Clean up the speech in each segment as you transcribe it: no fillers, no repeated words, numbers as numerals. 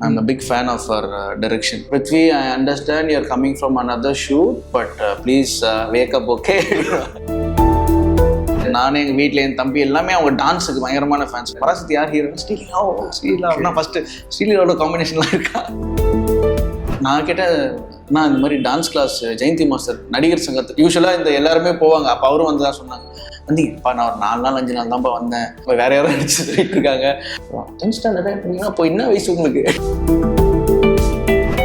I'm a big fan of her direction. Prithvi, I understand you're coming from another shoot, but please wake up, okay? நானே எங்கள் வீட்டில் என் தம்பி எல்லாமே அவங்க டான்ஸுக்கு பயங்கரமான ஃபேன்ஸ். பராசக்தி யார் ஹீரோ? ஸ்ரீலா ஃபஸ்ட்டு ஸ்ரீலோட காம்பினேஷன்லாம் இருக்கா? நான் கேட்டேன், நான் இந்த மாதிரி டான்ஸ் கிளாஸ் ஜெயந்தி மாஸ்டர் நடிகர் சங்கத்துக்கு யூஸ்வலாக இந்த எல்லாருமே போவாங்க, அப்போ அவரும் வந்து தான் சொன்னாங்க, வந்தீங்கப்பா நான் ஒரு 4 நாள் 5 நாள் தான்ப்பா வந்தேன், இப்போ வேற யாரும் நடிச்சு சொல்லிட்டு இருக்காங்க. 10th ஸ்டாண்டர்டாக இருக்கீங்கன்னா இப்போ என்ன வயசு உங்களுக்கு?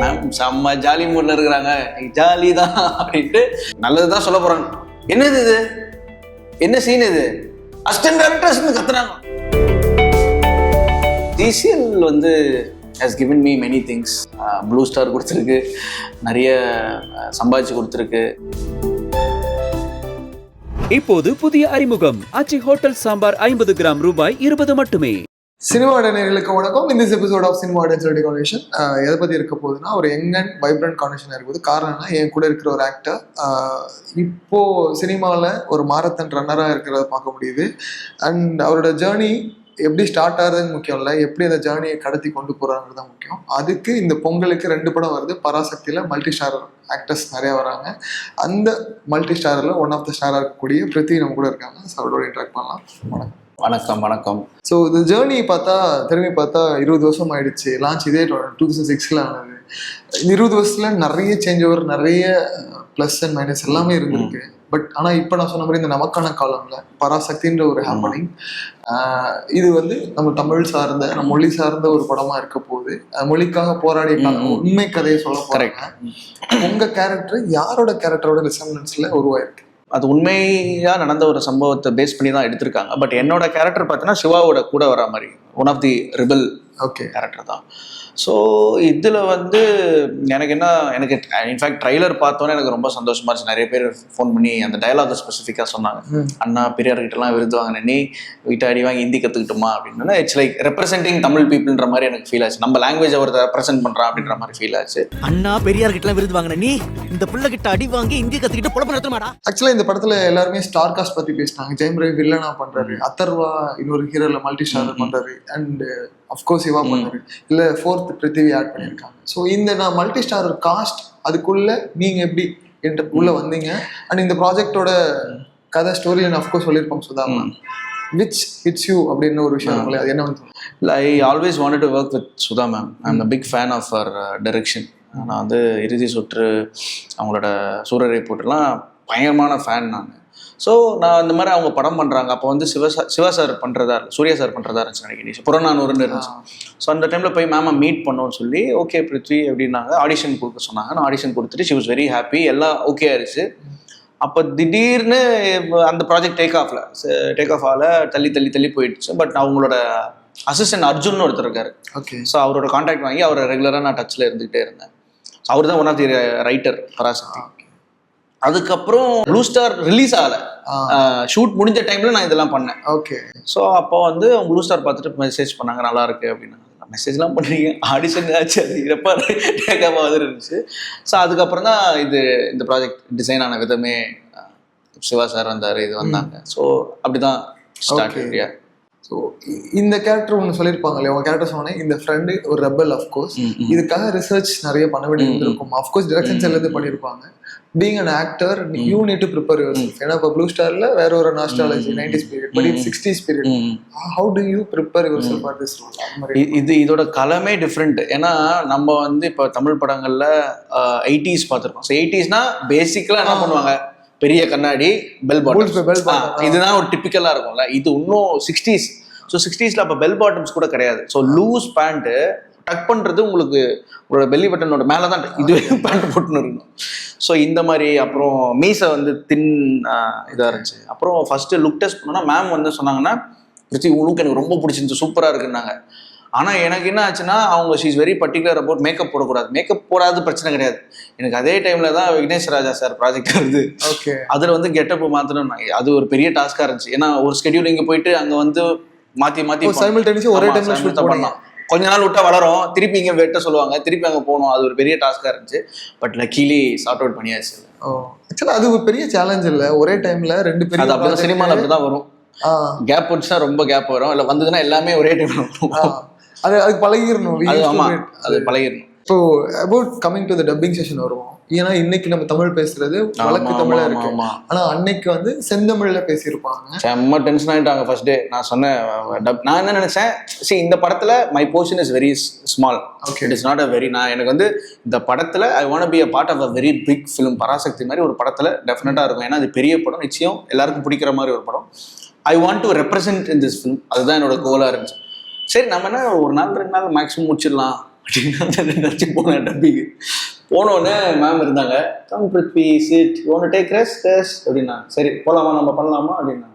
மேம் செம்ம ஜாலி மூடில் இருக்கிறாங்க, ஜாலி தான் அப்படின்ட்டு நல்லது தான் சொல்ல போகிறாங்க. என்னது இது, என்ன சீன் இது, அசிஸ்டன்ட் டைரக்டர்ஸ்னு கத்துறாங்க. டிசிஎல் வந்து has given me many things. Blue star கொடுத்துருக்கு, நிறைய சம்பாதிச்சு கொடுத்துருக்கு. இப்போது புதிய அறிமுகம் ஆச்சி ஹோட்டல் சாம்பார் 50 கிராம் ரூபாய் 20 மட்டுமே. சினிமா நேயர்களுக்கு வணக்கம். இந்த எபிசோட் ஆஃப் சினிமா கான்வர்சேஷன் எதை பற்றி இருக்க போகுதுன்னா, ஒரு யங் அண்ட் வைப்ரண்ட் கான்வர்சேஷன் இருக்குது. காரணம்னா, என் கூட இருக்கிற ஒரு ஆக்டர் இப்போ சினிமாவில் ஒரு மாரத்தான் ரன்னராக இருக்கிறத பார்க்க முடியுது. அண்ட் அவரோட ஜேர்னி எப்படி ஸ்டார்ட் ஆகுறதுன்னு முக்கியம் இல்லை, எப்படி அந்த ஜேர்னியை கடத்தி கொண்டு போகிறாங்கிறது தான் முக்கியம். அதுக்கு இந்த பொங்கலுக்கு 2 படம் வருது. பராசக்தியில் மல்டி ஸ்டார் ஆக்டர்ஸ் நிறையா வராங்க. அந்த மல்டி ஸ்டாரில் ஒன் ஆஃப் த ஸ்டாராக இருக்கக்கூடிய பிருத்வி நம்ம கூட இருக்காங்க. ஸோ அவரோட இன்ட்ராக்ட் பண்ணலாம். வணக்கம். வணக்கம். வணக்கம். ஸோ இந்த ஜேர்னி பார்த்தா, திரும்பி பார்த்தா 20 வருஷம் ஆயிடுச்சு. லான்ச் இதே 2006 ஆனது. இந்த 20 வருஷத்துல நிறைய சேஞ்ச் ஓவர், நிறைய ப்ளஸ் அண்ட் மைனஸ் எல்லாமே இருந்திருக்கு. பட் ஆனால் இப்போ நான் சொன்ன மாதிரி இந்த நமக்கான காலம்ல பராசக்தின்ற ஒரு ஹேப்பனிங், இது வந்து நம்ம தமிழ் சார்ந்த, நம்ம மொழி சார்ந்த ஒரு படமா இருக்க போகுது. மொழிக்காக போராடி உண்மை கதையை சொல்ல போறேன். உங்க கேரக்டர் யாரோட கேரக்டரோட ரிசம்பிளன்ஸ்ல உருவாயிருக்கு? அது உண்மையாக நடந்த ஒரு சம்பவத்தை பேஸ் பண்ணி தான் எடுத்திருக்காங்க. பட் என்னோட கேரக்டர் பார்த்தீங்கன்னா சிவாவோட கூட வர மாதிரி one of the rebel character தான். ஸோ இதில் வந்து எனக்கு இன்ஃபேக்ட் ட்ரைலர் பார்த்தோன்னே எனக்கு ரொம்ப சந்தோஷமா இருந்துச்சு. நிறைய பேர் ஃபோன் பண்ணி அந்த டயலாக் ஸ்பெசிஃபிக்காக சொன்னாங்க, அண்ணா பெரியார்கிட்டலாம் விருது வாங்கின நீ வீட்டை அடி வாங்கி ஹிந்தி கற்றுக்கிட்டோமா அப்படின்னா, இட்ஸ் லைக் ரெப்ரசென்டிங் தமிழ் பீப்புள்ன்ற மாதிரி எனக்கு ஃபீல் ஆச்சு. நம்ம லாங்குவேஜ் அவர் ரெப்ரசென்ட் பண்ணுறான் அப்படின்ற மாதிரி ஃபீல் ஆச்சு. அண்ணா பெரியார்கிட்டலாம் விருது வாங்கின நீ இந்த பிள்ளை கிட்ட அடி வாங்கி ஹிந்தி கற்றுக்கிட்டு பொழப்பு நடத்துமாடா. ஆக்சுவலாக இந்த படத்தில் எல்லாருமே ஸ்டார் காஸ்ட் பற்றி பேசினாங்க. ஜெயம் ரவி வில்லனா பண்ணுறாரு, அத்தர்வா இன்னொரு ஹீரோல மல்டி ஸ்டார் பண்ணுறாரு, அண்ட் அஃப்கோர்ஸ் சிவா பண்ணாரு, இல்லை 4th பிருத்திவி ஆட் பண்ணியிருக்காங்க. ஸோ இந்த நான் மல்டி ஸ்டார் காஸ்ட் அதுக்குள்ள நீங்க எப்படி உள்ள வந்தீங்க? அண்ட் இந்த ப்ராஜெக்டோட கதை ஸ்டோரி அஃப்கோர்ஸ் சொல்லியிருப்பாங்க Sudha ma'am. Which it's you அப்படின்னு ஒரு விஷயம் அது என்ன வந்து? I always wanted to work with Sudha ma'am. I am a big fan of her direction. நான் வந்து இறுதி சுற்று, அவங்களோட சூரரை போட்டுலாம் பயங்கரமான ஃபேன் நான். ஸோ நான் இந்த மாதிரி அவங்க படம் பண்ணுறாங்க. அப்போ வந்து சிவா சார் பண்ணுறதா, சூர்யா சார் பண்ணுறதா இருந்துச்சு நினைக்கிறேன், புறநானூறுன்னு இருந்துச்சு. ஸோ அந்த டைமில் போய் மேமை மீட் பண்ணோன்னு சொல்லி, ஓகே பிருத்வி அப்படின்னாங்க, ஆடிஷன் கொடுக்க சொன்னாங்க. நான் ஆடிஷன் கொடுத்துட்டு ஷி வாஸ் வெரி ஹாப்பி, எல்லாம் ஓகே ஆயிடுச்சு. அப்போ திடீர்னு அந்த ப்ராஜெக்ட் டேக் ஆஃப் ஆகல, தள்ளி போயிடுச்சு. பட் அவங்களோட அசிஸ்டன்ட் அர்ஜுன் ஒருத்தர் இருக்காரு. ஓகே. ஸோ அவரோட கான்டாக்ட் வாங்கி அவரை ரெகுலராக நான் டச்சில் இருந்துகிட்டே இருந்தேன். அவர் தான் one of the writer Parasakthi. அதுக்கப்புறம் ப்ளூ ஸ்டார் ரிலீஸ் ஆகலை, ஷூட் முடிஞ்ச டைம்ல நான் இதெல்லாம் பண்ணேன். ஓகே. ஸோ அப்போ வந்து அவங்க ப்ளூ ஸ்டார் பார்த்துட்டு மெசேஜ் பண்ணாங்க, நல்லா இருக்கு அப்படின்னா. மெசேஜ்லாம் பண்ணுறீங்க, ஆடிஷன் ஆச்சு, அது இறப்பா டேக்காக இருந்துச்சு. ஸோ அதுக்கப்புறம் தான் இந்த ப்ராஜெக்ட் டிசைன் ஆன விதமே சிவா சார் வந்தார், இது வந்தாங்க. ஸோ அப்படிதான் ஸ்டார்ட் ஆகியா. ஸோ இந்த கேரக்டர் ஒன்று சொல்லியிருப்பாங்க இல்லையா, உங்கள் கேரக்டர் சொன்னேன், இந்த ஃப்ரெண்டு ஒரு ரெபல். அஃப்கோர்ஸ் இதுக்காக ரிசர்ச் நிறைய பண்ண வேண்டியது இருக்கும். அஃப்கோர்ஸ் டிரெக்ஷன்ஸ் எல்லாத்தையும் பண்ணியிருப்பாங்க. Being an actor you need to prepare your self. ஏன்னா இப்போ ப்ளூ ஸ்டாரில் வேற ஒரு நாஸ்டாலஜி 90s பீரியட், பட் இது 60s period. How do you prepare yourself for this role? இதோட களமே டிஃப்ரெண்ட். ஏன்னா நம்ம வந்து இப்போ தமிழ் படங்களில் 80s பார்த்துருக்கோம். ஸோ 80ஸ்னா பேசிக்கலாக என்ன பண்ணுவாங்க, பெரிய கண்ணாடி, பெல் பாட்டம், இதுதான் ஒரு டிப்பிக்கலாக இருக்கும்ல. இது இன்னும் 60s. ஸோ 60ஸ்ல அப்போ பெல் பாட்டம்ஸ் கூட கிடையாது. ஸோ லூஸ் பேண்ட்டு டக் பண்ணுறது உங்களுக்கு உங்களோட பெல்லி பட்டனோட மேலே தான் இதுவே பேண்ட் போட்டுன்னு இருக்கணும். ஸோ இந்த மாதிரி. அப்புறம் மீசை வந்து தின் இதாக இருந்துச்சு. அப்புறம் ஃபஸ்ட்டு லுக் டெஸ்ட் பண்ணோன்னா மேம் வந்து சொன்னாங்கன்னா, உங்களுக்கு எனக்கு ரொம்ப பிடிச்சிருந்துச்சு, சூப்பராக இருக்குன்னாங்க. ஆனால் எனக்கு என்ன ஆச்சுன்னா, அவங்க she's very particular about makeup போடக்கூடாது. மேக்கப் போடாது பிரச்சனை கிடையாது. எனக்கு அதே டைமில் தான் விக்னேஷ் ராஜா சார் ப்ராஜெக்ட் வருது. ஓகே. அதில் வந்து கெட்டப் மாற்றணும், அது ஒரு பெரிய டாஸ்காக இருந்துச்சு. ஏன்னா ஒரு ஸ்கெடியூல் இங்கே போயிட்டு அங்கே வந்து மாற்றி ஒரே டைம்ல ஷூட் பண்ணலாம். கொஞ்ச நாள் விட்டா வளரும், திருப்பி இங்கே வெட்ட சொல்லுவாங்க, திருப்பி அங்கே போகணும். அது ஒரு பெரிய டாஸ்காக இருந்துச்சு. பட் லக்கிலி சார்ட் அவுட் பண்ணியாச்சு. ஆக்சுவலாக அது ஒரு பெரிய சேலஞ்ச் இல்லை, ஒரே டைம்ல 2 பேர். அது அப்படிதான் சினிமாவில் அப்படிதான் வரும். கேப் வந்துச்சுன்னா ரொம்ப கேப் வரும், இல்லை வந்ததுன்னா எல்லாமே ஒரே டைம்ல வரும். அதுக்கு பழகிடணும். அது ஆமா, அது பழகிடணும். இப்போ about coming to the dubbing session வருவோம். ஏன்னா இன்னைக்கு நம்ம தமிழ் பேசுறது வழக்கு தமிழா இருக்கு, ஆனா அன்னைக்கு வந்து செந்தமிழ்ல பேசியிருப்பாங்க. செம்ம டென்ஷன் ஆயிட்டாங்க ஃபர்ஸ்ட் டே. நான் சொன்னேன், நான் என்ன நினைச்சேன், see இந்த படத்துல my portion is very small, it is not a very, நான் எனக்கு வந்து இந்த படத்துல I want be a part of a very big film. Parasakthi மாதிரி ஒரு படத்துல டெஃபினட்டா இருக்கும். ஏன்னா அது பெரிய படம், நிச்சயம் எல்லாருக்கும் பிடிக்கிற மாதிரி ஒரு படம். I want to represent in this film. அதுதான் என்னோட கோலா இருந்துச்சு. சரி நம்ம என்ன ஒரு நாள் 2 நாள் மேக்ஸிமம் முடிச்சிடலாம் அப்படின்னு நினச்சி போனேன் டப்பிக்கு. போனோடனே மேம் இருந்தாங்க, come Prithvi sit, you want to take rest அப்படின்னா. சரி போகலாமா, நம்ம பண்ணலாமா அப்படின்னா.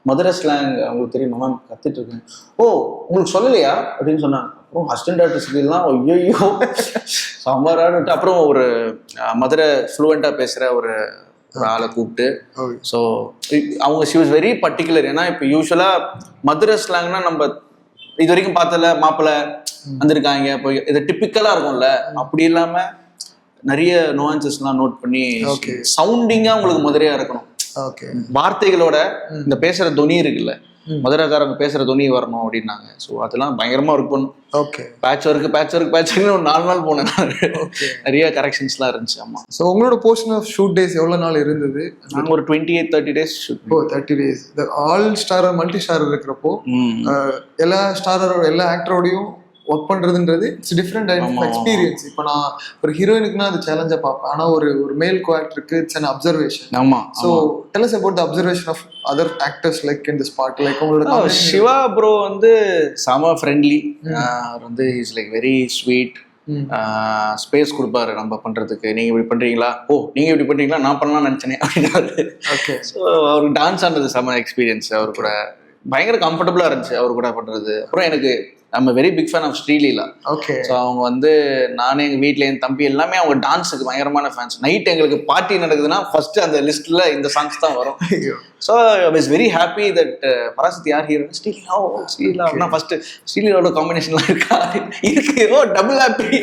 மதுரை ஸ்லாங் அவங்களுக்கு தெரியுமா மேம், கற்றுட்டு இருக்கேன். ஓ உங்களுக்கு சொல்லலையா அப்படின்னு சொன்னாங்க. அப்புறம் அசிஸ்டன்ட் டைரக்டர் ஸ்கில்லாம் ஐயோ சமரான்னு. அப்புறம் ஒரு மதுரை ஃப்ளூவெண்ட்டாக பேசுகிற ஒரு ஆளை கூப்பிட்டு, ஸோ அவங்க ஷி வாஸ் வெரி பர்டிகுலர். ஏன்னா இப்போ யூஸ்வலாக மதுரை ஸ்லாங்னா நம்ம இது வரைக்கும் பார்த்தல மாப்பிள்ளை வந்திருக்காங்க, இப்போ இது டிப்பிக்கலாக இருக்கும்ல, அப்படி இல்லாமல் நிறைய நுவான்சஸ்லாம் நோட் பண்ணி சவுண்டிங்காக உங்களுக்கு மதுரையா இருக்கணும். வார்த்தைகளோட இந்த பேசுற துணி இருக்குல்ல, மதுரைக்காரங்க பேசுற துணி வரணும் அப்படின்னாங்க. ஸோ அதெல்லாம் பயங்கரமா ஒர்க் பண்ணும். பேட்ச் ஒர்க் ஒரு 4 நாள் போனேன். நிறைய கரெக்ஷன்ஸ்லாம் இருந்துச்சு. ஆமா. ஸோ உங்களோட போர்ஷன் ஆஃப் ஷூட் டேஸ் எவ்வளோ நாள் இருந்தது? நாங்கள் ஒரு 28-30 days shoot. 30 days. All star multi star இருக்கிறப்போ எல்லா ஸ்டாரோட எல்லா ஆக்டரோடையும் ஒர்க் பண்றதுன்றது இட்ஸ் டிஃப்ரெண்ட் எக்ஸ்பீரியன்ஸ். இப்போ நான் ஒரு ஹீரோயினுக்குன்னா அது சேலஞ்சா பார்ப்பேன், ஆனா ஒரு மேல் கோ ஆக்டருக்கு இட்ஸ் அன் அப்சர்வேஷன். ஆமா. So tell us about the observation of other actors like in the spot. Like உங்களோட சிவா ப்ரோ வந்து செம ஃப்ரெண்ட்லி. அவர் வந்து is like very sweet. Space கொடுப்பாரு நம்ம பண்றதுக்கு. நீங்க இப்படி பண்றீங்களா, ஓ நீங்க இப்படி பண்றீங்களா, நான் பண்ணலாம்னு நினைச்சேனே அப்படின்னாரு. ஸோ அவருக்கு டான்ஸ் ஆனது செம எக்ஸ்பீரியன்ஸ். அவர் கூட பயங்கர கம்ஃபர்டபுளா இருந்துச்சு அவர் கூட பண்றது. அப்புறம் எனக்கு I'm a very big fan of Sreeleela. So அவங்க வந்து நானே எங்கள் வீட்டில் என் தம்பி எல்லாமே அவங்க டான்ஸுக்கு பயங்கரமான ஃபேன்ஸ். நைட் எங்களுக்கு பார்ட்டி நடக்குதுன்னா ஃபர்ஸ்ட் அந்த லிஸ்ட்ல இந்த சாங்ஸ் தான் வரும். So I was very happy that Parasakthi யார் ஹீரோ, ஸ்ரீலீலா அப்படின்னா ஃபர்ஸ்ட் ஸ்ரீலீலாவோட காம்பினேஷன்லாம் இருக்கா இருக்கு. Oh double happy.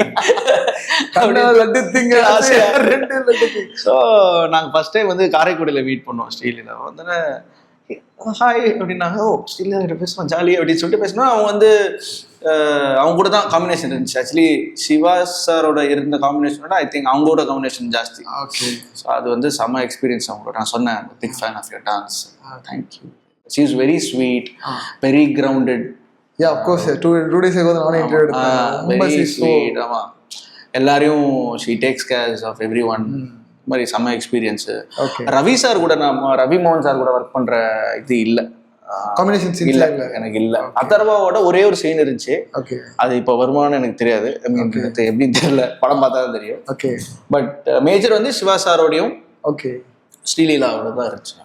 ஸோ நாங்கள் ஃபர்ஸ்ட் டைம் வந்து காரைக்குடியில் மீட் பண்ணோம் ஸ்ரீலீலா. வந்து ஹாய் அப்படின்னாங்க. ஓ ஸ்ரீலீலா பேசணும் ஜாலி அப்படின்னு சொல்லிட்டு பேசணும். அவங்க வந்து அவங்க கூட தான் காம்பினேஷன் இருந்துச்சு. ஆக்சுவலி சிவா சாரோட இருந்த காம்பினேஷனோட ஐ திங்க் அவங்களோட காம்பினேஷன் ஜாஸ்தி. ஸோ அது வந்து செம்ம எக்ஸ்பீரியன்ஸ் அவங்களோட. நான் சொன்னேன் big fan of your dance. Thank you. She is very sweet, very grounded. Yeah of course 2 days ago நானே இன்டர்வியூ எடுத்தேன். Very sweet. ஆமா, எல்லாரையும் she takes care of everyone. மாதிரி செம்ம எக்ஸ்பீரியன்ஸ். ரவி சார் கூட ரவி மோகன் சார் கூட ஒர்க் பண்ற இது இல்ல, காம்பினேஷன் சீன் இல்ல எனக்கு இல்ல. அதர்வாவோட ஒரே ஒரு சீன் இருந்துச்சு. அது இப்போ வருமானு எனக்கு தெரியாது, எப்படின்னு தெரியல, படம் பார்த்தா தான் தெரியும். பட் மேஜர் வந்து சிவா சாரோடையும் ஸ்ரீலீலாவோட தான் இருந்துச்சு.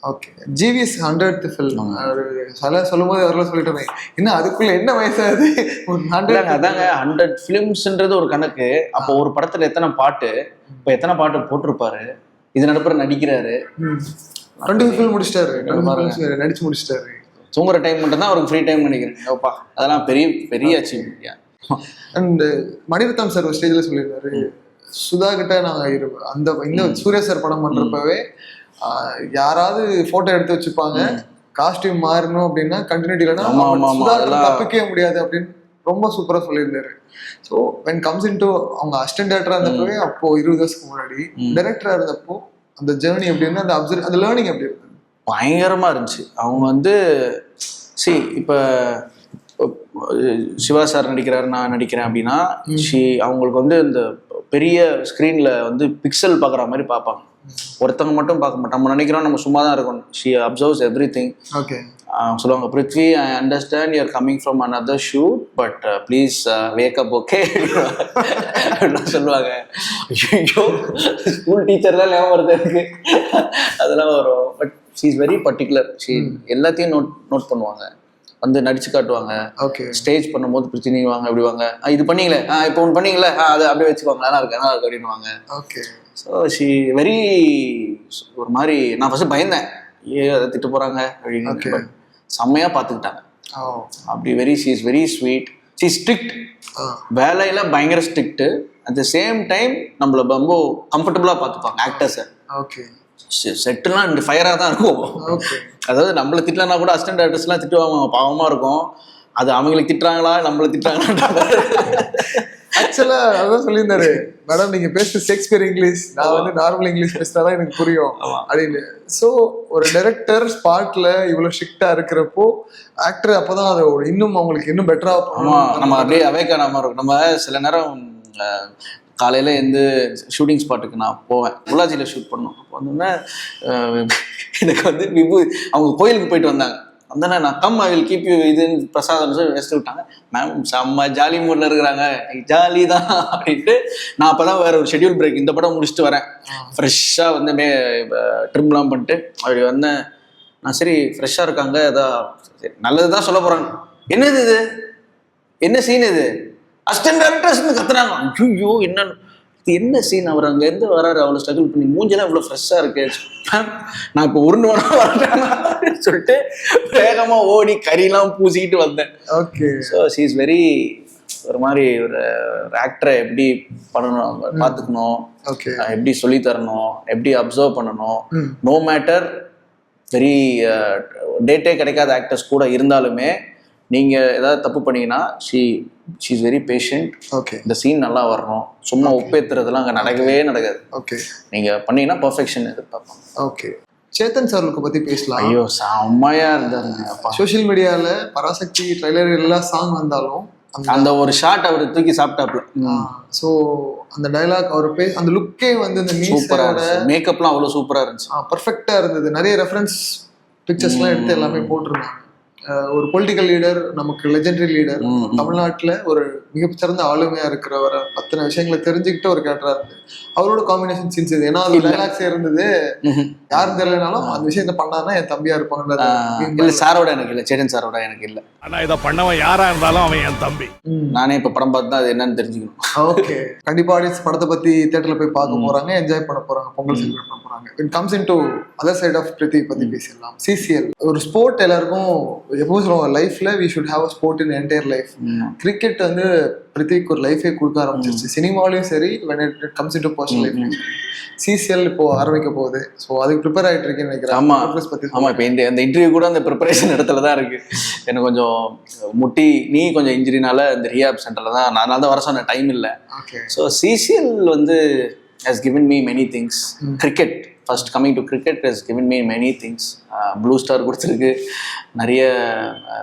ஓகே. ஜிவிஎஸ் 100th ஃபில்ம் சொல்லும் போது அவரெல்லாம் சொல்லிட்டேன், இன்னும் அதுக்குள்ள என்ன வயசாகுது ஒரு 100. அதாங்க 100 ஃபிலிம்ஸ்ன்றது ஒரு கணக்கு. அப்போ ஒரு படத்துல எத்தனை பாட்டு, இப்போ எத்தனை பாட்டு போட்டிருப்பாரு, இது நடுப்புற நடிக்கிறாரு. 20 ஃபிலிம் முடிச்சிட்டாரு, நடிச்சு முடிச்சிட்டாரு. தூங்குற டைம் மட்டும் தான் அவருக்கு ஃப்ரீ டைம் நினைக்கிறேன். ஓப்பா அதெல்லாம் பெரிய பெரிய அச்சீவ்மெண்ட். அண்ட் மணிரத்னம் சார் ஒரு ஸ்டேஜ்ல சொல்லியிருந்தாரு, சுதா கிட்ட நாங்கள் அந்த இந்த சூர்யா சார் படம் பண்றப்பவே யாராவது போட்டோ எடுத்து வச்சுப்பாங்க, காஸ்டியூம் மாறணும் அப்படின்னா கண்டினியூட்டி இல்லைன்னா தப்பிக்கவே முடியாது அப்படின்னு ரொம்ப சூப்பரா சொல்லியிருந்தாரு. So when comes in to அவங்க அசிஸ்டன்ட் டைரக்டரா இருந்தப்பவே அப்போ 20 வருஷத்துக்கு முன்னாடி டைரக்டரா இருந்தப்போ அந்த ஜேர்னி எப்படின்னா அந்த லேர்னிங் எப்படி இருக்கு? பயங்கரமா இருந்துச்சு. அவங்க வந்து இப்போ சிவா சார் நடிக்கிறாரு, நான் நடிக்கிறேன் அப்படின்னா அவங்களுக்கு வந்து இந்த பெரிய ஸ்க்ரீன்ல வந்து பிக்சல் பார்க்குற மாதிரி பார்ப்பாங்க. ஒருத்தவங்க மட்டும் பார்க்க மாட்டோம். நம்ம நினைக்கிறோம் நம்ம சும்மா தான் இருக்கணும். She observes everything. சொல்லுவாங்க, Prithvi I understand you're coming from another shoot but please wake up okay அப்படிலாம் சொல்லுவாங்க. ஐயோ ஸ்கூல் டீச்சர்லாம் ஞாபகம் வருது எனக்கு, அதெல்லாம் வரும். But she is very particular. She எல்லாத்தையும் நோட் பண்ணுவாங்க, வந்து நடிச்சு காட்டுவாங்க. ஸ்டேஜ் பண்ணும்போது பிரிச்சு நீங்க இப்படி வாங்க, இது பண்ணீங்களே, இப்போ ஒன்று பண்ணீங்களே, அதை அப்படியே வச்சுக்குவாங்க, நல்லா இருக்கு அப்படின்னுவாங்க. ஸோ ஷி வெரி ஒரு மாதிரி, நான் ஃபர்ஸ்ட் பயந்தேன், அதை திட்டு போறாங்க அப்படின்னு. செம்மையா பார்த்துக்கிட்டாங்க. அப்படி she is very sweet. She strict, வேலையில பயங்கர strict. At the same time நம்மள ரொம்ப கம்ஃபர்டபுளா பார்த்துப்பாங்க ஆக்டர்ஸை. செட்டுலாம் இந்த ஃபயராக தான் இருக்கும். அதாவது நம்மளை திட்டலன்னா கூட அசிஸ்டன்ட் டைரக்டர்ஸ்லாம் திட்டுவாங்க, பாவமாக இருக்கும். அது அவங்களுக்கு திட்டுறாங்களா நம்மள திட்டுறாங்களா? ஆக்சுவலா அதான் சொல்லியிருந்தாரு, மேடம் நீங்க பேசுற ஷேக்ஸ்பியர் இங்கிலீஷ், நான் வந்து நார்மல் இங்கிலீஷ் பேசினாதான் எனக்கு புரியும் அப்படின்னு. ஸோ ஒரு டைரக்டர் ஸ்பாட்ல இவ்வளவு ஸ்ட்ரிக்டா இருக்கிறப்போ ஆக்டர் அப்பதான் அதை இன்னும் அவங்களுக்கு இன்னும் பெட்டரா நம்ம அப்படியே அவேக்கான மாதிரி இருக்கும். நம்ம சில நேரம் காலையில இருந்து ஷூட்டிங் ஸ்பாட்டுக்கு நான் போவேன், பொள்ளாச்சியில ஷூட் பண்ணோம். அப்போ வந்தோடனே எனக்கு வந்து அவங்க கோயிலுக்கு போயிட்டு வந்தாங்க. வந்தோடனே நான் come I will keep you இதுன்னு பிரசாதம் வச்சுட்டு விட்டாங்க. மேம் செம்ம ஜாலி மூட்ல இருக்கிறாங்க, ஜாலி தான் அப்படின்ட்டு நான் அப்போதான் வேற ஒரு ஷெட்யூல் பிரேக் இந்த படம் முடிச்சுட்டு வரேன். ஃப்ரெஷ்ஷாக வந்து ட்ரிம்லாம் பண்ணிட்டு அப்படி வந்தேன். நான் சரி ஃப்ரெஷ்ஷாக இருக்காங்க, அதான் சரி நல்லது தான் சொல்ல போகிறாங்க. என்னது இது, என்ன சீன் இது, அசிஸ்டன்ட் டைரக்டர்ஸ்னு கத்துறாங்க. ஐயோ என்ன சீன், அவர் அங்கேருந்து வராரு, அவ்வளோ ஸ்ட்ரகிள் பண்ணி மூஞ்செல்லாம் இவ்வளோ ஃப்ரெஷ்ஷாக இருக்கு. நான் இப்போ உருண்டு வரேன் சொல்லிட்டு வேகமாக ஓடி கறியெல்லாம் பூசிக்கிட்டு வந்தேன். Okay. So she is very ஒரு மாதிரி ஒரு ஆக்டரை எப்படி பண்ணணும் பார்த்துக்கணும், எப்படி சொல்லி தரணும், எப்படி அப்சர்வ் பண்ணணும். நோ மேட்டர் வெரி டேட்டே கிடைக்காத ஆக்டர்ஸ் கூட இருந்தாலுமே நீங்க ஏதாவது தப்பு பண்ணீங்கன்னா she is very patient. Okay. இந்த சீன் நல்லா வரணும், சும்மா ஒப்பேத்துறதுலாம் அங்கே நடக்கவே நடக்காது. ஓகே. நீங்க பண்ணீங்கன்னா பர்ஃபெக்ஷன் எதிர்பார்ப்போம். ஓகே. சேத்தன் சாருக்கு பத்தி பேசலாம். ஐயோ செம்மையா இருந்தாருங்க. சோஷியல் மீடியால பராசக்தி ட்ரைலர் எல்லா சாங் வந்தாலும் அந்த ஒரு ஷாட் அவர் தூக்கி சாப்பிட்டாப்ல. ஸோ அந்த டைலாக் அவர் அந்த லுக்கே வந்து இந்த சூப்பரா இருந்துச்சு, மேக்கப்லாம் அவ்வளோ சூப்பரா இருந்துச்சு, பர்ஃபெக்டா இருந்தது. நிறைய ரெஃபரன்ஸ் பிக்சர்ஸ்லாம் எடுத்து எல்லாமே போட்டிருந்தாங்க. ஒரு பொலிட்டிக்கல் லீடர், நமக்கு லெஜெண்டரி லீடர், தமிழ்நாட்டில் ஒரு மிகச்சிறந்த ஆளுமையா இருக்கிறவரை பத்தின விஷயங்களை தெரிஞ்சுக்கிட்டு ஒரு கேரக்டரா இருந்து அவரோட காம்பினேஷன் சீன்ஸ் இது. ஏன்னா அது டைலாக்ஸ் இருந்தது, யாரும் தெரியலனாலும் அந்த விஷயத்த பண்ணாருன்னா என் தம்பியா இருப்பாங்கன்றது. இல்ல சாரோட எனக்கு இல்ல, சேடன் சாரோட எனக்கு இல்ல. ஆனா இதை பண்ணவன் யாரா இருந்தாலும் அவன் என் தம்பி. நானே இப்ப படம் பார்த்து தான் அது என்னன்னு தெரிஞ்சுக்கணும். ஓகே. கண்டிப்பா ஆடியன்ஸ் படத்தை பத்தி தியேட்டர்ல போய் பார்க்க போறாங்க, என்ஜாய் பண்ண போறாங்க, பொங்கல் செலிப்ரேட் பண்ண போறாங்க. It comes into other side of Preethi பத்தி பேசிடலாம். சிசிஎல் ஒரு ஸ்போர்ட், எல்லாருக்கும் எப்பவும் சொல்லுவாங்க லைஃப்ல we should have a sport in entire life. Cricket வந்து பிரித்திக்கு ஒரு லைஃபே கொடுக்க ஆரம்பிச்சிருச்சு, சினிமாலையும் சரி, when it comes into personal life. CCL இப்போ ஆரம்பிக்க போகுது, ஸோ அதுக்கு ப்ரிப்பேர் ஆகிட்டு இருக்கேன்னு நினைக்கிறேன். ஆமா இப்போ இந்த இன்டர்வியூ கூட அந்த ப்ரிப்பரேஷன் இடத்துல தான் இருக்கு. எனக்கு கொஞ்சம் முட்டி நீ கொஞ்சம் இன்ஜுரினால இந்த ரிஹாப் சென்டர்ல தான் நான் தான் வர சொன்ன டைம் இல்லை. ஸோ சிசிஎல் வந்து has given me many things. Cricket, first coming to cricket, has given me many things. Blue Star கொடுத்துருக்கு, நிறைய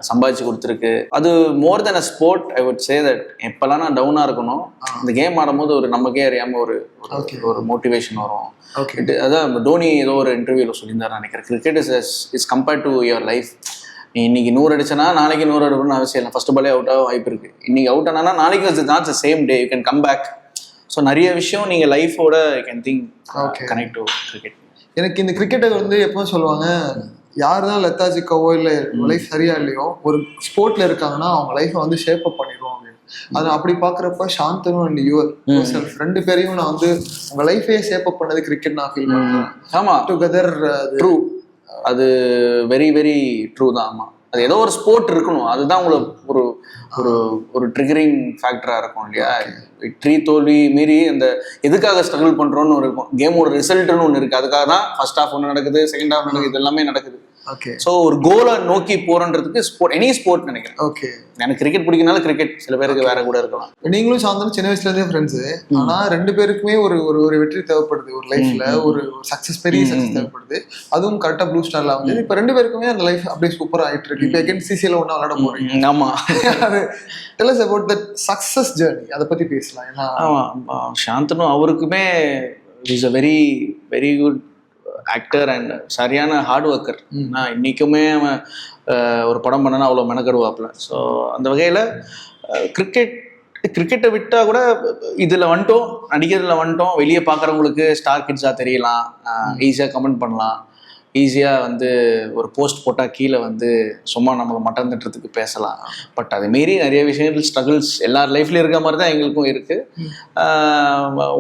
சம்பாதிச்சு கொடுத்துருக்கு. அது more than a sport, I would say that. எப்பெல்லாம் நான் டவுனாக இருக்கணும், இந்த கேம் ஆடும்போது ஒரு நமக்கே அறியாமல் ஒரு மோட்டிவேஷன் வரும். அதான் டோனி ஏதோ ஒரு இன்டர்வியூவில் சொல்லியிருந்தாரு நினைக்கிறேன், cricket is compared to your life. நீ இன்னைக்கு 100 அடிச்சனா நாளைக்கு 100 அடிக்கணும்னு அவசியம் இல்லை, ஃபர்ஸ்ட் பாலே அவுட் ஆக வாய்ப்பு இருக்கு. இன்னைக்கு அவுட் ஆனா நாளைக்கு not the same day, you can come back. So நிறைய விஷயம் நீங்கள் லைஃபோட can think connect to cricket. எனக்கு இந்த கிரிக்கெட்டை வந்து எப்பவும் சொல்லுவாங்க, யார் தான் லெத்தாஜிக்காவோ இல்லை லைஃப் சரியா இல்லையோ ஒரு ஸ்போர்ட்ல இருக்காங்கன்னா அவங்க லைஃப்பை வந்து ஷேப் அப் பண்ணிடுவோம் அப்படின்னு. அது அப்படி பார்க்குறப்ப சாந்தனு அண்ட் யுவர் செல்ஃப் 2 பேரையும் நான் வந்து உங்க லைஃபே ஷேப் அப் பண்ணது கிரிக்கெட் நான் ஃபீல் பண்ணுறேன். ஆமாம், டுகெதர் ட்ரூ, அது வெரி வெரி ட்ரூ தான். ஆமாம், அது ஏதோ ஒரு ஸ்போர்ட் இருக்கணும், அதுதான் உங்களுக்கு ஒரு ஒரு ஒரு ட்ரிகரிங் ஃபேக்டரா இருக்கும் இல்லையா. வெற்றி தோல்வி மீறி அந்த எதுக்காக ஸ்ட்ரகிள் பண்றோம்னு ஒரு இருக்கும், கேமோட ரிசல்ட்னு ஒன்று இருக்கு. அதுக்காக தான் ஃபர்ஸ்ட் ஹாஃப் ஒன்று நடக்குது, செகண்ட் ஹாஃப் நடக்குது, இது எல்லாமே நடக்குது. ஓகே. ஸோ ஒரு கோலை நோக்கி போறன்றதுக்கு ஸ்போர்ட், எனி ஸ்போர்ட் நினைக்கிறேன். ஓகே. எனக்கு கிரிக்கெட் பிடிக்கனால கிரிக்கெட், சில பேருக்கு வேற கூட இருக்கலாம். நீங்களும் சாந்தனும் சின்ன வயசுல இருந்தே ஃப்ரெண்ட்ஸ். ஆனா 2 பேருக்குமே ஒரு ஒரு வெற்றி தேவைப்படுது, ஒரு லைஃப்ல ஒரு சக்சஸ், பெரிய சக்சஸ் தேவைப்படுது. அதுவும் கரெக்டா ப்ளூ ஸ்டார்ல வந்து இப்ப 2 பேருக்குமே அந்த லைஃப் அப்படியே சூப்பரா ஆயிட்டு இருக்கு. இப்ப அகைன் சிசிஎல் ஒண்ணா விளையாட போறீங்க. ஆமா, அது tell us about that success journey, அத பத்தி பேசலாம். ஏன்னா ஆமா, சாந்தனு அவருக்குமே is a very very good actor and சரியான ஹார்ட் ஒர்க்கர். நான் இன்னைக்குமே அவன் ஒரு படம் பண்ணனா அவ்வளோ மெனக்கடுவாப்புல. ஸோ அந்த வகையில் கிரிக்கெட்டை விட்டால் கூட இதில் வந்துட்டோம், நடிக்கிறதுல வந்துட்டோம், வெளியே பார்க்குறவங்களுக்கு ஸ்டார் கிட்ஸாக தெரியலாம், ஈஸியாக கமெண்ட் பண்ணலாம், ஈஸியாக வந்து ஒரு போஸ்ட் போட்டால் கீழே வந்து சும்மா நம்மளை மட்டம் தட்டுறதுக்கு பேசலாம். பட் அது மாரி நிறைய விஷயங்கள் ஸ்ட்ரகிள்ஸ் எல்லார் லைஃப்லேயும் இருக்க மாதிரி தான் எங்களுக்கும் இருக்குது.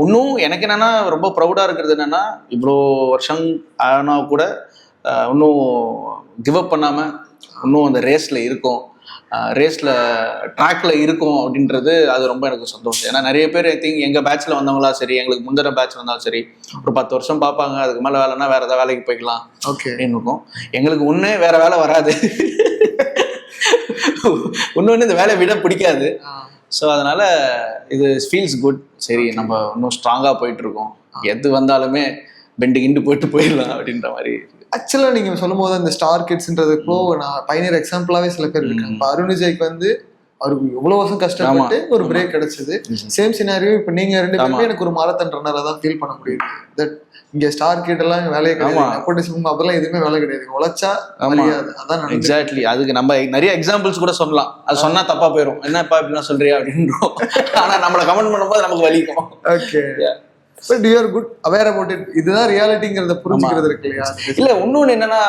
இன்னும் எனக்கு என்னென்னா ரொம்ப ப்ரௌடாக இருக்கிறது என்னென்னா, இவ்வளோ வருஷம் ஆனால் கூட இன்னும் கிவ் அப் பண்ணாமல் இன்னும் அந்த ரேஸில் இருக்கோம், ரேஸில் ட்ராக்ல இருக்கும் அப்படின்றது அது ரொம்ப எனக்கு சந்தோஷம். ஏன்னா நிறைய பேர் ஐ திங்க் எங்கள் பேட்சில் வந்தவங்களா சரி, எங்களுக்கு முந்தின பேட்ச் வந்தாலும் சரி, ஒரு 10 வருஷம் பார்ப்பாங்க, அதுக்கு மேலே வேலைன்னா வேறு ஏதாவது வேலைக்கு போய்க்கலாம் அப்படின்னு இருக்கும். எங்களுக்கு ஒன்று வேறு வேலை வராது, இன்னொன்று இந்த வேலையை விட பிடிக்காது. ஸோ அதனால இது ஃபீல்ஸ் குட். சரி நம்ம இன்னும் ஸ்ட்ராங்காக போயிட்டு இருக்கோம், எது வந்தாலுமே பெண்டு கிண்டு போயிடலாம் அப்படின்ற மாதிரி. ஆக்சுவலாக நீங்கள் சொல்லும் போது அந்த ஸ்டார் கிட்ஸ்ன்றதுக்கோ நான் பையனியர் எக்ஸாம்பிளாகவே சில பேர் இருக்காங்க. இப்போ அருண் விஜய்க்கு வந்து அவருக்கு எவ்வளோ வருஷம் கஷ்டப்பட்டு ஒரு பிரேக் கிடைச்சது. சேம் சினாரியோ இப்போ நீங்கள் 2 பேருமே எனக்கு ஒரு மாரத்தான் ரன்னராக தான் ஃபீல் பண்ண முடியுது. தட் இங்கே ஸ்டார் கிட் எல்லாம் வேலையே கிடையாது, நெப்போட்டிசம் அதெல்லாம் எதுவுமே வேலை கிடையாது, உழைச்சா மரியாதை. அதான் எக்ஸாக்ட்லி. அதுக்கு நம்ம நிறைய எக்ஸாம்பிள்ஸ் கூட சொல்லலாம். அது சொன்னா தப்பா போயிடும், என்னப்பா இப்படிலாம் சொல்றியா அப்படின்றோம். ஆனா நம்மளை கமெண்ட் பண்ணும்போது நமக்கு வலிக்கும். Okay, but you are good aware about it. இதுதான் ரியாலிட்டிங்கிறத புரிஞ்சுக்கிறது இருக்கு இல்லையா? இல்ல இன்னொன்னு என்னன்னா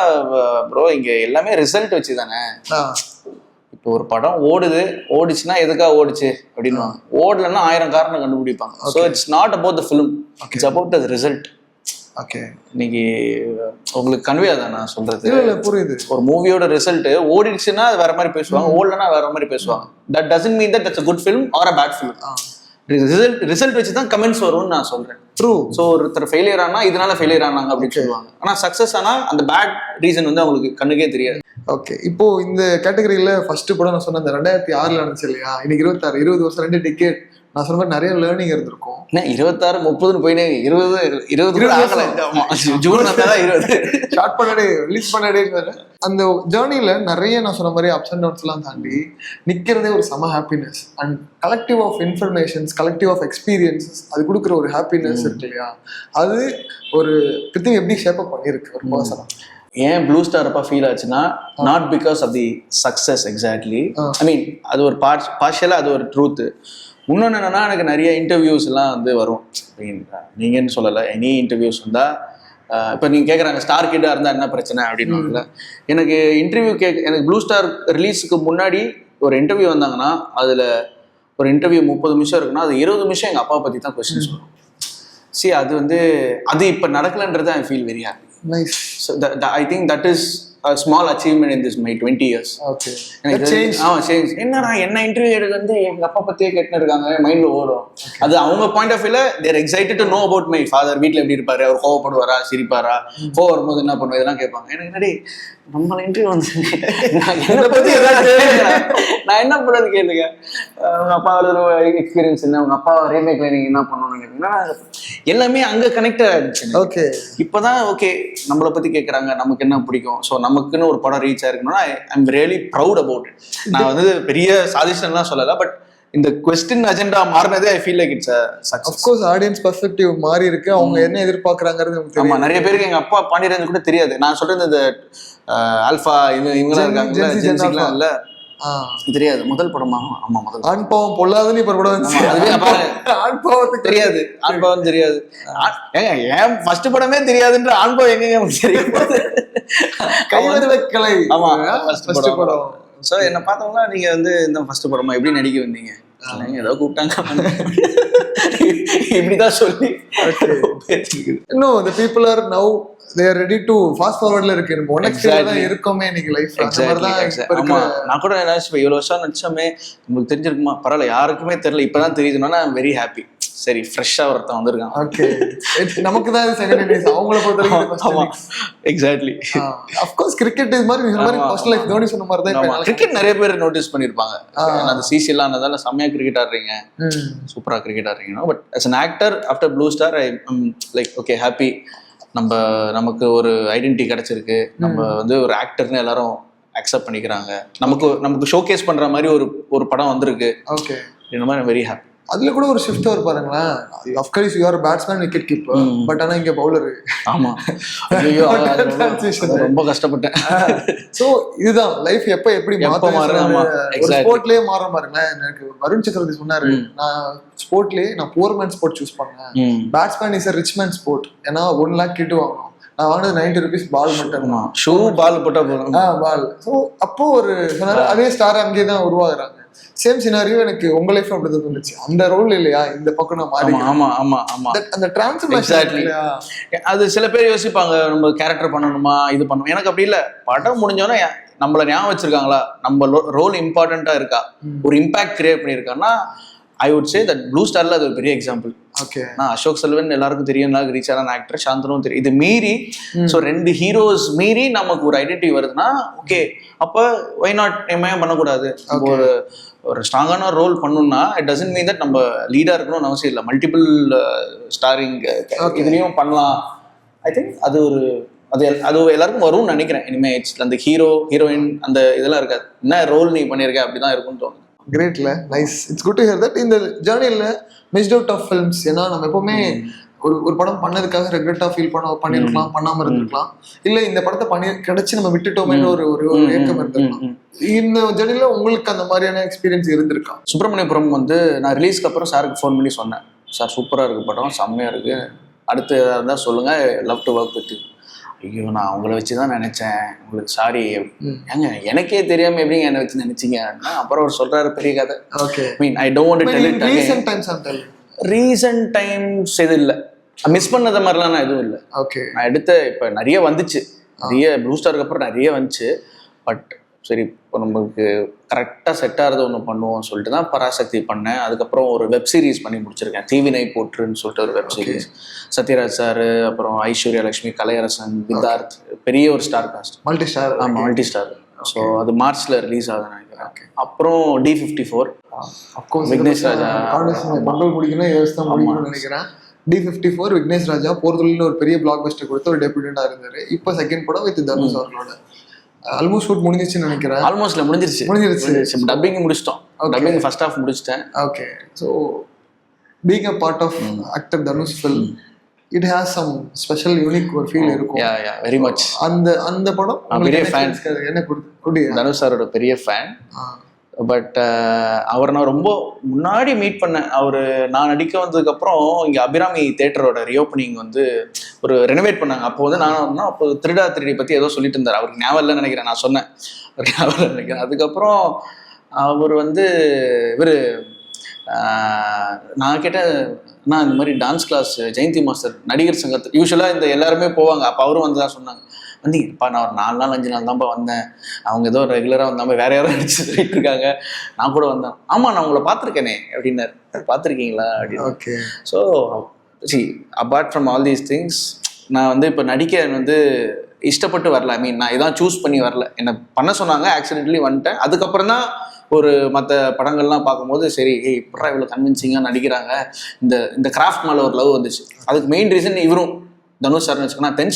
ப்ரோ, இங்க எல்லாமே ரிசல்ட் வச்சு தானே. இப்போ ஒரு படம் ஓடுச்சுன்னா எதுக்காக ஓடுச்சு அப்படின்னு ஓடலன்னா 1000 காரணம் கண்டுபிடிப்பாங்க. So it's not about the film, it's about the result. Okay, இன்னைக்கு உங்களுக்கு கன்வே அதான் நான் சொல்றது. புரியுது. ஒரு மூவியோட ரிசல்ட் ஓடிடுச்சுன்னா அது வேற மாதிரி பேசுவாங்க, ஓடலன்னா வேற மாதிரி பேசுவாங்க. That doesn't mean that it's a good film or a bad film. Result வச்சு தான் கமெண்ட்ஸ் வரும்னு நான் சொல்றேன். ட்ரூ. ஸோ ஒருத்தர் ஃபெயிலியர் ஆனா இதனால ஃபெயிலியர் ஆனாங்க அப்படின்னு சொல்லுவாங்க. ஆனா சக்சஸ் ஆனா அந்த பேட் ரீசன் வந்து அவங்களுக்கு கண்ணுக்கே தெரியாது. ஓகே, இப்போ இந்த கேட்டகரியில ஃபர்ஸ்ட் படம் நான் சொன்ன அந்த 2006 நடந்துச்சு இல்லையா? இன்னைக்கு 26, 20 வருஷம், 2 டிக்கெட். நான் சொன்ன மாதிரி நிறைய லேர்னிங் இருந்திருக்கும். 26, 30 போயினே 20 ஆகல. ஜூன் வந்தா 20 ஸ்டார்ட் பண்ணடே ரிலீஸ் பண்ணடே. அந்த ஜேர்னில நிறைய நான் சொன்ன மாதிரி அப்ஸ் அண்ட் டவுன்ஸ் எல்லாம் தாண்டி நிக்கிறதே ஒரு செம happiness. And collective of informations, collective of experiences, அது கொடுக்குற ஒரு ஹாப்பினஸ் இருக்கு இல்லையா? அது ஒரு பிரித்திங் எப்படி ஷேப் அப் பண்ணிருக்கு ஒரு பர்சனா. ஏன் ப்ளூ ஸ்டார் அப்பா ஃபீல் ஆச்சுன்னா, not because of the success exactly. I mean அது ஒரு பார்ஷியலா அது ஒரு ட்ரூத். இன்னொன்று என்னன்னா, எனக்கு நிறைய இன்டர்வியூஸ் எல்லாம் வந்து வரும். நீங்கன்னு சொல்லலை, எனி இன்டர்வியூஸ் வந்தால் இப்போ நீங்கள் கேட்குறாங்க ஸ்டார் கிட்டாக இருந்தால் என்ன பிரச்சனை அப்படின்னு. எனக்கு இன்டர்வியூ எனக்கு ப்ளூ ஸ்டார் ரிலீஸுக்கு முன்னாடி ஒரு இன்டர்வியூ வந்தாங்கன்னா அதில் ஒரு இன்டர்வியூ 30 நிமிஷம் இருக்குன்னா அது 20 நிமிஷம் எங்கள் அப்பா பற்றி தான் கொஸ்டின்ஸ் வரும். சரி, அது வந்து அது இப்போ நடக்கலன்றது I feel very happy. Nice. So I think that is a small achievement in this my 20 years. Okay. Change. என்னடா என்ன இன்டர்வியூ எடுக்க வந்து எங்க அப்பா பத்தியே கேட்டுன்னு இருக்காங்க, மைண்ட்ல ஓடும். அது அவங்க பாயிண்ட் ஆஃப் வியூல they're excited to know about my father. வீட்டுல எப்படி இருப்பாரு, அவர் கோவப்படுவாரா, சிரிப்பாரா, கோவம் வரும்போது என்ன பண்ணுவோம், இதெல்லாம் கேட்பாங்க. எனக்கு என்னடி நம்மள இன்டர்வியூ வந்து நான் என்ன பண்றது கேளுங்க. உங்க அப்பாவோட எக்ஸ்பீரியன்ஸ் என்ன, உங்க அப்பா ரீமேக்ல நீங்க என்ன பண்ணணும்னு கேட்டீங்கன்னா எல்லாமே அங்க கனெக்ட் ஆயிடுச்சு. ஓகே, இப்பதான் ஓகே நம்மளை பத்தி கேட்கறாங்க, நமக்கு என்ன பிடிக்கும். ஸோ நமக்குன்னு ஒரு படம் ரீச் ஆயிருக்கணும்னா I am really proud about it. நான் வந்து பெரிய சாதிஷன்லாம் சொல்லலை, பட் இந்த கொஸ்டின் அஜெண்டா மாறினதே I feel like it's success. Of course audience perspective மாறி இருக்கு, அவங்க என்ன எதிர்பார்க்கறாங்கிறது நமக்கு தெரியும். ஆமா, நிறைய பேருக்கு எங்க அப்பா பாண்டியராஜன் கூட தெரியாது. நான் சொல்றது இந்த ஆல்பா இவங்கலாம் இருக்காங்க இல்ல, தெரியாது. முதல் படமா? ஆமா, முதல் ஆண் பாவம் பொல்லாதுன்னு இப்ப கூட வந்துச்சு. அதுவே ஆண் பாவத்துக்கு தெரியாது, ஆண் பாவம் தெரியாது. ஏங்க ஏன் ஃபர்ஸ்ட் படமே தெரியாதுன்ற ஆண் பாவம் எங்க தெரியும்? கைவதலை. ஆமா, ஃபர்ஸ்ட் படம். ஸோ என்ன பார்த்தோம்னா நீங்க வந்து இந்த ஃபர்ஸ்ட் படமா எப்படி நடிக்க வந்தீங்க, ஏதோ கூப்பிட்டாங்க இப்படிதான் சொல்லி. இன்னும் the people are now they are ready to fast forwardல இருக்கு. நம்ம நெக்ஸ்ட் தான் இருக்கோமே இன்னைக்கு லைஃப். ஆமா, நான் கூட நினைச்சேன் இவ்வளவு வருஷம் நினைச்சோமே உங்களுக்கு தெரிஞ்சிருக்குமா, பரவாயில்ல யாருக்குமே தெரியல, இப்பதான் தெரியுதுன்னா ஐ எம் வெரி ஹாப்பி. சரி, ஃப்ரெஷ்ஷா ஒருத்தன் வந்திருக்கான். ஓகே, நமக்கு தான் செகண்ட் டேஸ், அவங்கள பொறுத்தவரைக்கும். எக்ஸாக்ட்லி. ஆஃப் கோர்ஸ் கிரிக்கெட் இது மாதிரி பர்சனல் லைஃப் தோனி சொன்ன மாதிரி தான் கிரிக்கெட் நிறைய பேர் நோட்டீஸ் பண்ணிருப்பாங்க. அந்த சிசி எல்லாம் ஆனதால செம்மையா கிரிக்கெட் ஆடுறீங்க, சூப்பரா கிரிக்கெட் ஆடுறீங்க. But as an actor after Blue Star I am like okay happy. நமக்கு ஒரு ஐடென்டிட்டி கிடைச்சிருக்கு, நம்ம வந்து ஒரு ஆக்டர்னு எல்லாரும் அக்செப்ட் பண்ணிக்கிறாங்க, நமக்கு ஷோகேஸ் பண்ற மாதிரி ஒரு படம் வந்திருக்கு. ஓகே, இந்த மாதிரி வெரி ஹாப்பி. அதுல கூட ஒரு ஷிஃப்ட் வரும் பாருங்களேன். Of course you are batsman, wicket keeper, but ஆனா இங்க பவுலர். ஆமா, ஐயோ ரொம்ப கஷ்டப்பட்டேன். சோ இதுதான் லைஃப் எப்ப எப்படி மாறும். ஒரு ஸ்போர்ட்லயே மாற பாருங்களேன். எனக்கு வருண் சக்கரவர்த்தி சொன்னாரு, நான் ஸ்போர்ட்லயே நான் போர் மேன் ஸ்போர்ட் சூஸ் பண்ணேன். Batsman is a rich man sport. ஏன்னா 1 lakh கிட்ட வாங்கணும். நான் வாங்கினது 90 rupees பால் மட்டும். ஷூ பால் போட்டா போதும். பால். ஸோ அப்போ ஒரு சொன்னாரு, அதே ஸ்டார் அங்கேயே தான் உருவாகுறாங்க. சேம் சினாரியோ எனக்கு உங்க லைஃப் அப்படிதான் இருந்துச்சு. அந்த ரோல் இல்லையா, இந்த பக்கம் நான் மாறி. ஆமா ஆமா ஆமா, அந்த டிரான்ஸ்ஃபர்மேஷன். அது சில பேர் யோசிப்பாங்க நம்ம கேரக்டர் பண்ணணுமா, இது பண்ணணும். எனக்கு அப்படி இல்ல, படம் முடிஞ்சோன்னா நம்மள ஞாபகம் வச்சிருக்காங்களா, நம்ம ரோல் இம்பார்ட்டண்டா இருக்கா, ஒரு இம்பாக்ட் கிரியேட் பண்ணியிருக்காங்கன்னா I would say that Blue ஸ்டார்ல அது ஒரு பெரிய எக்ஸாம்பிள். ஓகே. நான் அசோக் செல்வன் எல்லாருக்கும் தெரியும், எல்லாருக்கும் ரீச் ஆன ஆக்டர், சாந்தனும் தெரியும். இது மீறி ஸோ 2 ஹீரோஸ் மீறி நமக்கு ஒரு ஐடென்டிட்டி வருதுன்னா ஓகே, அப்போ ஒய் நாட் ஏன் பண்ணக்கூடாது? ஒரு ஸ்ட்ராங்கான ரோல் பண்ணணும்னா இட் டசன்ட் மீன் தட் நம்ம லீடா இருக்கணும்னு அவசியம் இல்லை. மல்டிபிள் ஸ்டாரிங் இதுலயும் பண்ணலாம். ஐ திங்க் அது அது எல்லாருக்கும் வரும்னு நினைக்கிறேன். இனிமே அந்த ஹீரோயின் அந்த இதெல்லாம் இருக்காது. என்ன ரோல் நீ பண்ணியிருக்க அப்படிதான் இருக்கும்னு தோணுது. கிரேட்ல, nice. It's good to hear that இந்த ஜேர்னியில் மிஸ்ட் அவுட் ஆஃப் ஃபிலிம்ஸ். ஏன்னா நம்ம எப்பவுமே ஒரு படம் பண்ணதுக்காக ரெக்ரெட்டா ஃபீல் பண்ணிருக்கலாம், பண்ணாம இருந்திருக்கலாம், இல்ல இந்த படத்தை கிடைச்சு நம்ம விட்டுட்டோமே ஒரு ஏக்கம் இருந்திருக்கலாம். இந்த ஜேர்னில உங்களுக்கு அந்த மாதிரியான எக்ஸ்பீரியன்ஸ் இருந்திருக்கா? சுப்பிரமணியபுரம் வந்து நான் ரிலீஸ்க்கு அப்புறம் சாருக்கு ஃபோன் பண்ணி சொன்னேன், சார் சூப்பரா இருக்கு படம், செம்மையா இருக்கு, அடுத்து இருந்தால் சொல்லுங்க, லவ் டு ஒர்க் வித். ஐயோ நான் அவங்கள வச்சு தான் நினைச்சேன், உங்களுக்கு சாரி. ஏங்க எனக்கே தெரியாம எப்படிங்க என்னை வச்சு நினைச்சீங்க? அப்புறம் அவர் சொல்றாரு பெரிய கதை. Okay. Mean I don't want to tell it again. Recent times இது இல்லை, மிஸ் பண்ணத மாதிரிலாம் நான் எதுவும் இல்லை. ஓகே. நான் எடுத்த இப்போ நிறைய வந்துச்சு, நிறைய ப்ளூ ஸ்டாருக்கு அப்புறம் நிறைய வந்துச்சு. பட் சரி இப்போ நமக்கு கரெக்டாக செட் ஆகிறது ஒன்று பண்ணுவோம் சொல்லிட்டு தான் பராசக்தி பண்ணேன். அதுக்கப்புறம் ஒரு வெப் சீரிஸ் பண்ணி முடிச்சிருக்கேன், தீவினை போற்றுன்னு சொல்லிட்டு ஒரு வெப் சீரிஸ். சத்யராஜ் சார், அப்புறம் ஐஸ்வர்யா லட்சுமி, கலையரசன், வித்தார்த், பெரிய ஒரு ஸ்டார் காஸ்ட், மல்டி ஸ்டார். ஆமாம் மல்டி ஸ்டார். ஸோ அது மார்ச்ல ரிலீஸ் ஆகுதுன்னு நினைக்கிறேன். அப்புறம் D54 விக்னேஷ் ராஜா பொங்கல் முடிக்கணும் யோசித்தான் முடிக்கணும்னு நினைக்கிறேன். D54 விக்னேஷ் ராஜா போர்துலின்னு ஒரு பெரிய பிளாக் பஸ்டர் கொடுத்து ஒரு டெபியூட்டா இருந்தாரு. இப்போ செகண்ட் படம் வித் தனுஷ் அவர்களோட ஆல்மோஸ்ட் ஷூட் முடிஞ்சிச்சுன்னு நினைக்கிறேன். ஆல்மோஸ்ட்ல முடிஞ்சிருச்சு. டப்பிங் முடிச்சிட்டோம். டப்பிங் ஃபர்ஸ்ட் ஹாஃப் முடிச்சிட்டேன். Okay. So being a part of actor Dhanush film, it has some special unique ஒரு ஃபீல் இருக்கும். Yeah very much. அந்த படம் பெரிய ஃபேன், என்ன கொடுத்து தனுஷ் சாரோட பெரிய ஃபேன். பட் அவரை நான் ரொம்ப முன்னாடி மீட் பண்ணேன். நான் நடிக்க வந்ததுக்கப்புறம் இங்கே அபிராமி தேட்டரோட ரீஓப்பனிங் வந்து ஒரு ரெனோவேட் பண்ணாங்க. அப்போ வந்து நான் அப்போ திருடா திருடி பற்றி ஏதோ சொல்லிட்டு இருந்தார். அவருக்கு ஞாபகம் இல்லைன்னு நினைக்கிறேன், நான் சொன்னேன் ஞாபகம் நினைக்கிறேன். அதுக்கப்புறம் அவர் வந்து நான் கேட்டேன், நான் இந்த மாதிரி டான்ஸ் கிளாஸ் ஜெயந்தி மாஸ்டர் நடிகர் சங்கத்து யூஸ்வலாக இந்த எல்லாருமே போவாங்க, அப்போ அவரும் வந்து தான் சொன்னாங்க, வந்தீங்கப்பா நான் ஒரு 4 நாள் 5 நாள் தான்ப்பா வந்தேன், அவங்க ஏதோ ரெகுலராக வந்தாமல் வேற யாரும் நடிச்சு சொல்லிட்டு இருக்காங்க, நான் கூட வந்தேன். ஆமாம் நான் உங்களை பார்த்துருக்கேனே அப்படின்னாரு. பார்த்துருக்கீங்களா அப்படின்னு. Okay. So apart from all these things, நான் வந்து இப்போ நடிக்க வந்து இஷ்டப்பட்டு வரல. ஐ மீன் நான் இதான் சூஸ் பண்ணி வரல, என்னை பண்ண சொன்னாங்க, ஆக்சிடென்ட்லி வந்துட்டேன். அதுக்கப்புறம் தான் ஒரு மற்ற படங்கள்லாம் பார்க்கும்போது சரி இப்படா இவ்வளோ கன்வின்சிங்காக நடிக்கிறாங்க, இந்த கிராஃப்ட் மேலே ஒரு லவ் வந்துச்சு. அதுக்கு மெயின் ரீசன் இவரும் தனுஷ் சார்னு வச்சுக்கோங்க. 10th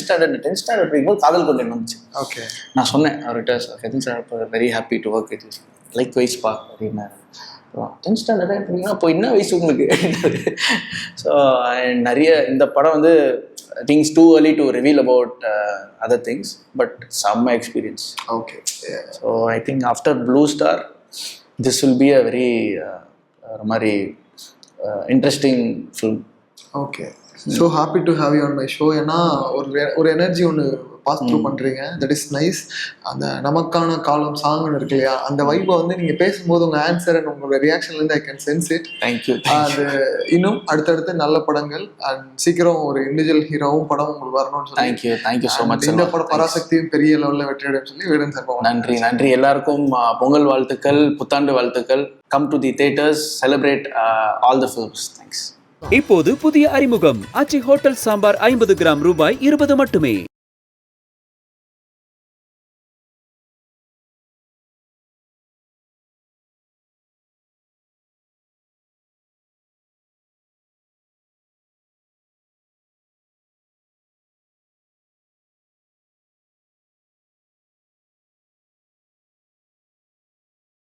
ஸ்டாண்டர்ட் படிக்கும்போது காதல் கொண்டேன் வந்துச்சு. ஓகே. நான் சொன்னேன் அவர்கிட்ட, ரஜினி சார் இப்போ very happy to work with like வைஸ்பா அப்படின்னாரு. 10th ஸ்டாண்டர்டாக எப்படின்னா இப்போ என்ன வயசு உங்களுக்கு? ஸோ நிறைய இந்த படம் வந்து things too early to reveal about other things, but some experience. Okay. Yeah. So I think after Blue Star, this will be a very interesting film. Okay. So happy to have you on my show. ஏன்னா ஒரு energy ஒன்று pass through பண்றீங்க, that is nice. அந்த நமக்கான காலம் சாங்னு இருக்கு இல்லையா, அந்த வைப்பை வந்து நீங்க பேசும்போது உங்க ஆன்சர் அண்ட் உங்களோட ரியாக்ஷன்ல இருந்து I can sense it. Thank you. அது இன்னும் அடுத்தடுத்து நல்ல படங்கள் அண்ட் சீக்கிரம் ஒரு இண்டிவிஜுவல் ஹீரோவும் படம் உங்களுக்கு வரணும்னு சொல்லி தேங்க்யூ ஸோ மச். இந்த படம் பராசக்தியும் பெரிய லெவலில் வெற்றியடையும் சொல்லி வீடன் சார் நன்றி. எல்லாருக்கும் பொங்கல் வாழ்த்துக்கள், புத்தாண்டு வாழ்த்துக்கள். Come to the theatres, celebrate all the films. Thanks. இப்போது புதிய அறிமுகம் ஆச்சி ஹோட்டல் சாம்பார் 50 கிராம் ரூபாய் 20 மட்டுமே.